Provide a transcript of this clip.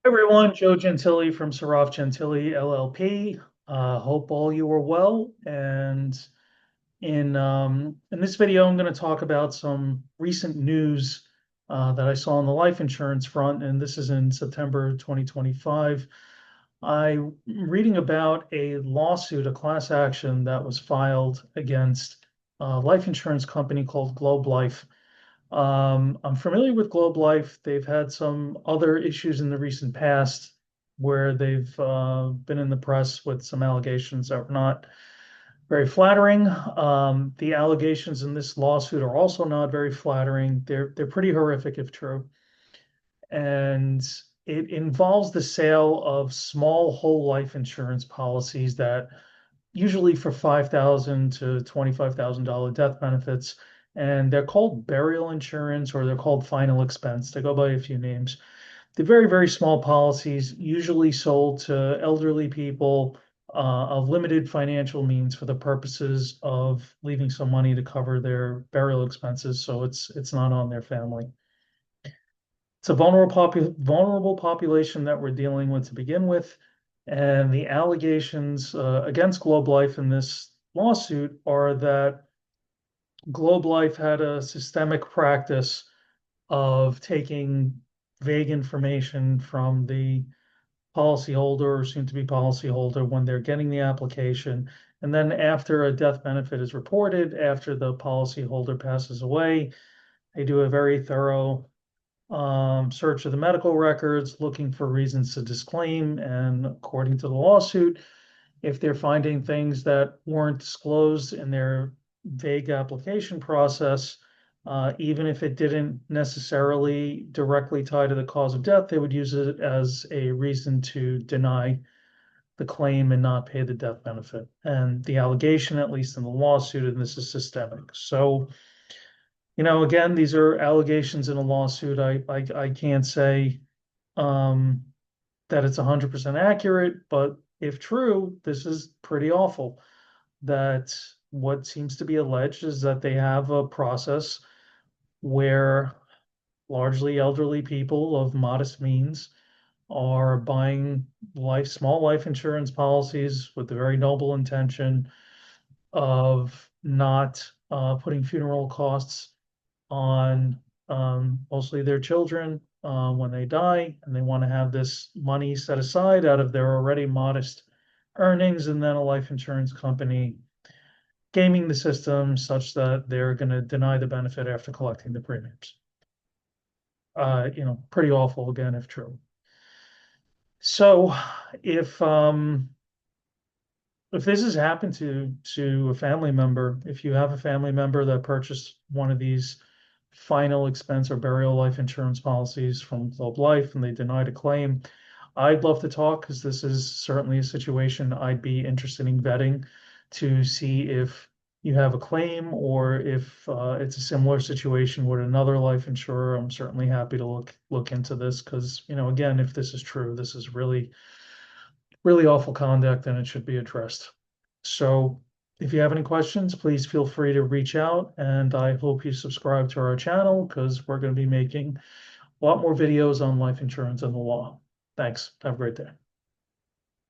Everyone, Joe Gentili from Sarraf Gentile LLP. Hope all you are well. And in this video, I'm going to talk about some recent news that I saw on the life insurance front, and this is in September 2025. I'm reading about a lawsuit, a class action that was filed against a life insurance company called Globe Life. I'm familiar with Globe Life. They've had some other issues in the recent past where they've been in the press with some allegations that were not very flattering. The allegations in this lawsuit are also not very flattering. They're pretty horrific if true. And it involves the sale of small whole life insurance policies that usually for $5,000 to $25,000 death benefits, and they're called burial insurance or they're called final expense. They go by a few names. They're very, very small policies, usually sold to elderly people of limited financial means for the purposes of leaving some money to cover their burial expenses, so it's not on their family. It's a vulnerable population that we're dealing with to begin with. And the allegations against Globe Life in this lawsuit are that Globe Life had a systemic practice of taking vague information from the policyholder or soon to be policyholder when they're getting the application. And then after a death benefit is reported, after the policyholder passes away, they do a very thorough search of the medical records, looking for reasons to disclaim. And according to the lawsuit, if they're finding things that weren't disclosed in their vague application process, even if it didn't necessarily directly tie to the cause of death, they would use it as a reason to deny the claim and not pay the death benefit. And the allegation, at least in the lawsuit, and this is systemic. So, again, these are allegations in a lawsuit. I can't say that it's 100% accurate, but if true, this is pretty awful. That what seems to be alleged is that they have a process where largely elderly people of modest means are buying small life insurance policies with the very noble intention of not putting funeral costs on mostly their children when they die, and they want to have this money set aside out of their already modest earnings, and then a life insurance company gaming the system such that they're going to deny the benefit after collecting the premiums. Pretty awful again if true. So if this has happened to a family member, if you have a family member that purchased one of these final expense or burial life insurance policies from Globe Life and they denied a claim, I'd love to talk because this is certainly a situation I'd be interested in vetting to see if you have a claim or if it's a similar situation with another life insurer. I'm certainly happy to look into this because, again, if this is true, this is really, really awful conduct and it should be addressed. So if you have any questions, please feel free to reach out, and I hope you subscribe to our channel because we're going to be making a lot more videos on life insurance and the law. Thanks. Have a great day.